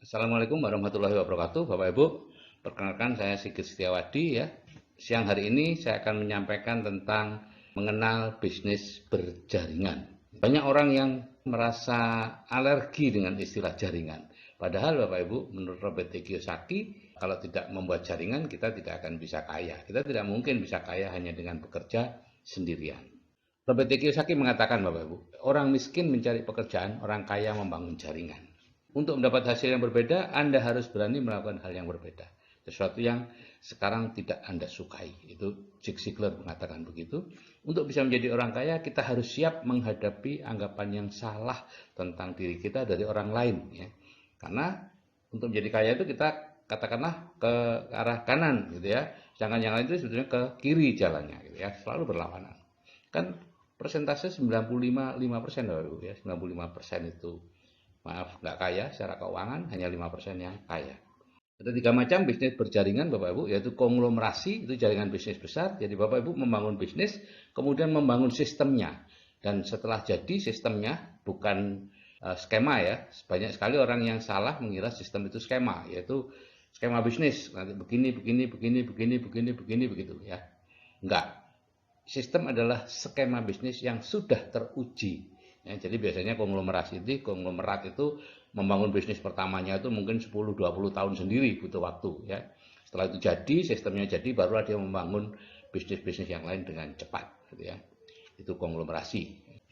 Assalamualaikum warahmatullahi wabarakatuh, Bapak Ibu. Perkenalkan saya Sigit Setiawadi ya. Siang hari ini saya akan menyampaikan tentang mengenal bisnis berjaringan. Banyak orang yang merasa alergi dengan istilah jaringan. Padahal Bapak Ibu, menurut Robert T. Kiyosaki, kalau tidak membuat jaringan kita tidak akan bisa kaya. Kita tidak mungkin bisa kaya hanya dengan bekerja sendirian. Robert T. Kiyosaki mengatakan Bapak Ibu, orang miskin mencari pekerjaan, orang kaya membangun jaringan. Untuk mendapat hasil yang berbeda, Anda harus berani melakukan hal yang berbeda. Sesuatu yang sekarang tidak Anda sukai. Itu Zig Ziglar mengatakan begitu. Untuk bisa menjadi orang kaya, kita harus siap menghadapi anggapan yang salah tentang diri kita dari orang lain. Ya. Karena untuk menjadi kaya itu kita katakanlah ke arah kanan gitu ya. Sedangkan yang lain itu sebetulnya ke kiri jalannya gitu ya. Selalu berlawanan. Kan persentase 95% Bapak Ibu ya. 95% itu maaf nggak kaya secara keuangan, hanya 5% yang kaya. Ada tiga macam bisnis berjaringan Bapak Ibu, yaitu konglomerasi, itu jaringan bisnis besar. Jadi Bapak Ibu membangun bisnis, kemudian membangun sistemnya. Dan setelah jadi sistemnya, bukan skema ya. Banyak sekali orang yang salah mengira sistem itu skema, yaitu skema bisnis. Nanti begini, begini, begini, begini, begini, begini, begitu ya. Enggak. Sistem adalah skema bisnis yang sudah teruji. Ya, jadi biasanya konglomerat itu membangun bisnis pertamanya itu mungkin 10-20 tahun sendiri butuh waktu ya. Setelah itu jadi, sistemnya jadi, barulah dia membangun bisnis-bisnis yang lain dengan cepat gitu ya. Itu konglomerasi.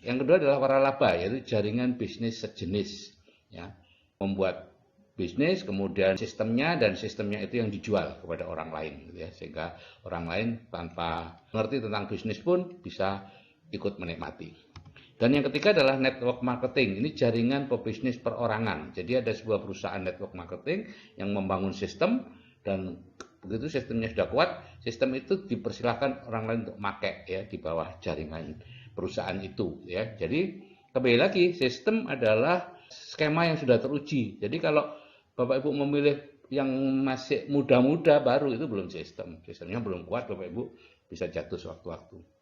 Yang kedua adalah waralaba, yaitu jaringan bisnis sejenis ya. Membuat bisnis, kemudian sistemnya, dan sistemnya itu yang dijual kepada orang lain gitu ya. Sehingga orang lain tanpa mengerti tentang bisnis pun bisa ikut menikmati. Dan yang ketiga adalah network marketing. Ini jaringan pebisnis perorangan. Jadi ada sebuah perusahaan network marketing yang membangun sistem, dan begitu sistemnya sudah kuat, sistem itu dipersilahkan orang lain untuk pakai ya di bawah jaringan perusahaan itu ya. Jadi kembali lagi, sistem adalah skema yang sudah teruji. Jadi kalau Bapak Ibu memilih yang masih muda-muda baru, itu belum sistem. Sistemnya belum kuat, Bapak Ibu bisa jatuh sewaktu-waktu.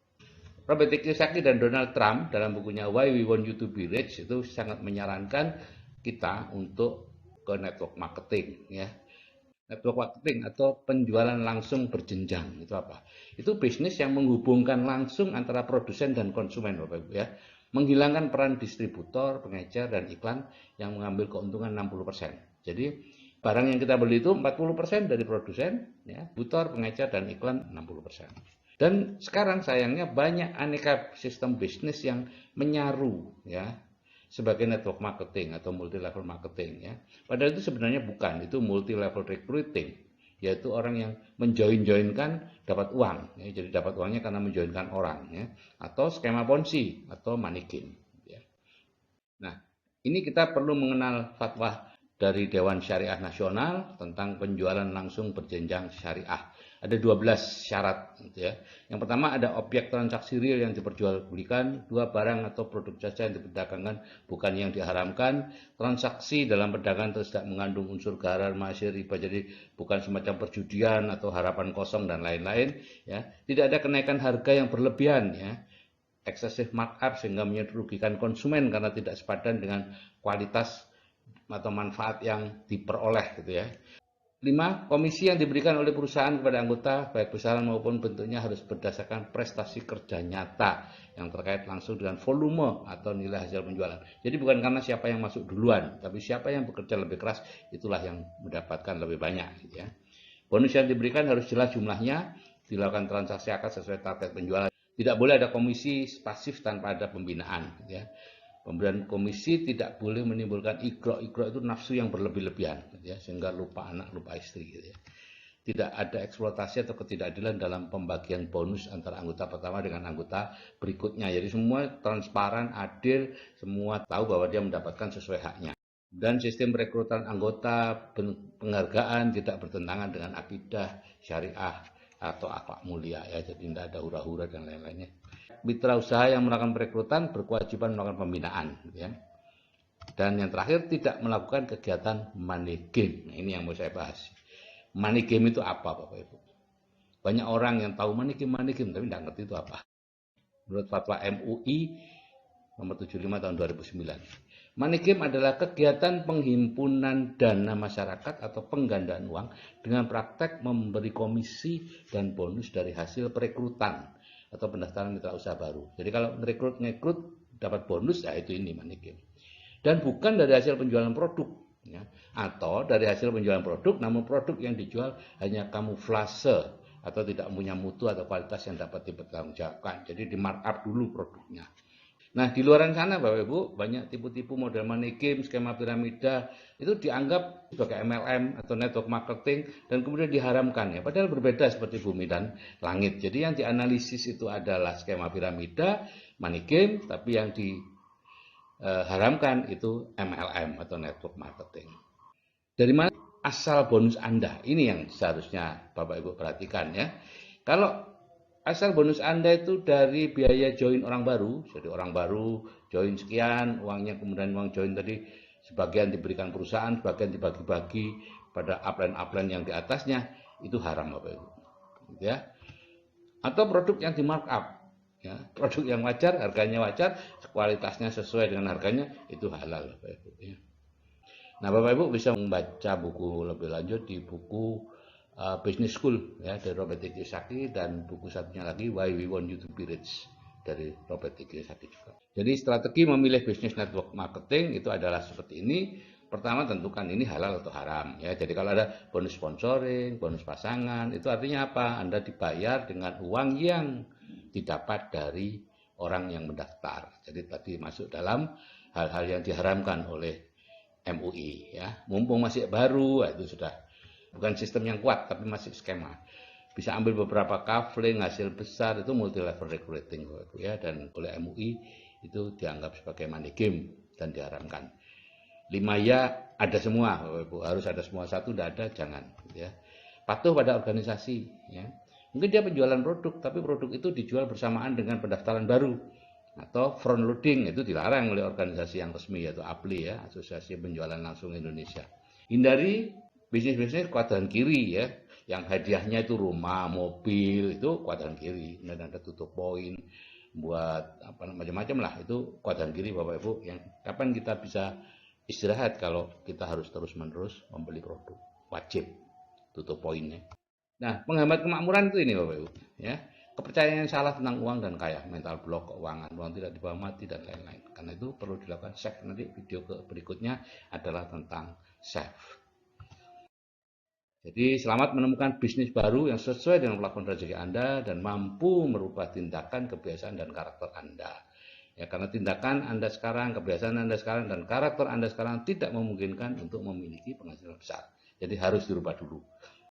Robert Kiyosaki dan Donald Trump dalam bukunya Why We Want You to Be Rich itu sangat menyarankan kita untuk ke network marketing ya. Network marketing atau penjualan langsung berjenjang itu apa? Itu bisnis yang menghubungkan langsung antara produsen dan konsumen Bapak Ibu ya. Menghilangkan peran distributor, pengecer, dan iklan yang mengambil keuntungan 60%. Jadi barang yang kita beli itu 40% dari produsen, ya, distributor, pengecer, dan iklan 60%. Dan sekarang sayangnya banyak aneka sistem bisnis yang menyaru ya sebagai network marketing atau multi level marketing ya. Padahal itu sebenarnya bukan, itu multi level recruiting, yaitu orang yang menjoin-joinkan dapat uang ya. Jadi dapat uangnya karena menjoinkan orang ya, atau skema ponzi atau money game ya. Nah, ini kita perlu mengenal fatwa dari Dewan Syariah Nasional tentang penjualan langsung berjenjang syariah. Ada 12 syarat gitu ya. Yang pertama ada objek transaksi real yang diperjualbelikan, dua barang atau produk jasa yang diperdagangkan bukan yang diharamkan, transaksi dalam perdagangan tidak mengandung unsur gharar, masyir, riba, jadi bukan semacam perjudian atau harapan kosong dan lain-lain ya. Tidak ada kenaikan harga yang berlebihan ya. Excessive markup sehingga merugikan konsumen karena tidak sepadan dengan kualitas atau manfaat yang diperoleh gitu ya. 5. Komisi yang diberikan oleh perusahaan kepada anggota, baik besaran maupun bentuknya, harus berdasarkan prestasi kerja nyata yang terkait langsung dengan volume atau nilai hasil penjualan. Jadi bukan karena siapa yang masuk duluan, tapi siapa yang bekerja lebih keras, itulah yang mendapatkan lebih banyak. Gitu ya. Bonus yang diberikan harus jelas jumlahnya, dilakukan transaksi akad sesuai target penjualan. Tidak boleh ada komisi pasif tanpa ada pembinaan. Gitu ya. Pemberian komisi tidak boleh menimbulkan igro-igro, itu nafsu yang berlebih-lebihan ya, sehingga lupa anak, lupa istri gitu ya. Tidak ada eksploitasi atau ketidakadilan dalam pembagian bonus antara anggota pertama dengan anggota berikutnya. Jadi semua transparan, adil, semua tahu bahwa dia mendapatkan sesuai haknya. Dan sistem rekrutan anggota, penghargaan tidak bertentangan dengan akidah, syariah, atau akhlak mulia ya. Jadi tidak ada hura-hura dan lain-lainnya. Mitra usaha yang melakukan perekrutan berkewajiban melakukan pembinaan ya. Dan yang terakhir, tidak melakukan kegiatan money game. Nah, ini yang mau saya bahas. Money game itu apa Bapak Ibu? Banyak orang yang tahu money game tapi tidak ngerti itu apa. Menurut fatwa MUI nomor 75 tahun 2009, Money game adalah kegiatan penghimpunan dana masyarakat atau penggandaan uang dengan praktek memberi komisi dan bonus dari hasil perekrutan atau pendaftaran mitra usaha baru. Jadi kalau ngerekrut dapat bonus, ya itu ini money game. Dan bukan dari hasil penjualan produk, ya, atau dari hasil penjualan produk namun produk yang dijual hanya kamuflase atau tidak punya mutu atau kualitas yang dapat dipertanggungjawabkan. Jadi di markup dulu produknya. Nah, di luar sana Bapak Ibu, banyak tipu-tipu model money game, skema piramida itu dianggap sebagai MLM atau network marketing dan kemudian diharamkan ya. Padahal berbeda seperti bumi dan langit. Jadi yang dianalisis itu adalah skema piramida, money game, tapi yang diharamkan itu MLM atau network marketing. Dari mana asal bonus Anda? Ini yang seharusnya Bapak Ibu perhatikan ya. Kalau asal bonus Anda itu dari biaya join orang baru, jadi orang baru join sekian, uangnya kemudian uang join tadi sebagian diberikan perusahaan, sebagian dibagi-bagi pada upline-upline yang di atasnya, itu haram Bapak Ibu. Ya. Atau produk yang di markup, ya, produk yang wajar, harganya wajar, kualitasnya sesuai dengan harganya, itu halal Bapak Ibu. Ya. Nah, Bapak Ibu bisa membaca buku lebih lanjut di buku Business School ya dari Robert T. Kiyosaki dan buku satunya lagi Why We Want You to Be Rich dari Robert T. Kiyosaki juga. Jadi strategi memilih bisnis network marketing itu adalah seperti ini. Pertama tentukan ini halal atau haram ya. Jadi kalau ada bonus sponsoring, bonus pasangan, itu artinya apa? Anda dibayar dengan uang yang didapat dari orang yang mendaftar. Jadi tadi masuk dalam hal-hal yang diharamkan oleh MUI ya. Mumpung masih baru, itu sudah bukan sistem yang kuat tapi masih skema. Bisa ambil beberapa kafling hasil besar itu multi level recruiting ya, dan oleh MUI itu dianggap sebagai money game dan diharamkan. 5 ya ada semua Bapak Ibu, harus ada semua, satu tidak ada jangan ya. Patuh pada organisasi ya. Mungkin dia penjualan produk tapi produk itu dijual bersamaan dengan pendaftaran baru atau front loading, itu dilarang oleh organisasi yang resmi yaitu APLI ya, Asosiasi Penjualan Langsung Indonesia. Hindari bisnis-bisnis kuadran kiri ya, yang hadiahnya itu rumah, mobil, itu kuadran kiri, dan ada tutup poin buat apa macam-macam lah, itu kuadran kiri Bapak Ibu. Yang kapan kita bisa istirahat kalau kita harus terus-menerus membeli produk, wajib tutup poinnya. Nah, penghambat kemakmuran itu ini Bapak Ibu ya. Kepercayaan yang salah tentang uang dan kaya, mental block keuangan, uang tidak dibawa mati dan lain-lain. Karena itu perlu dilakukan save. Nanti video berikutnya adalah tentang save. Jadi selamat menemukan bisnis baru yang sesuai dengan plafon rezeki Anda dan mampu merubah tindakan, kebiasaan, dan karakter Anda. Ya, karena tindakan Anda sekarang, kebiasaan Anda sekarang, dan karakter Anda sekarang tidak memungkinkan untuk memiliki penghasilan besar. Jadi harus dirubah dulu.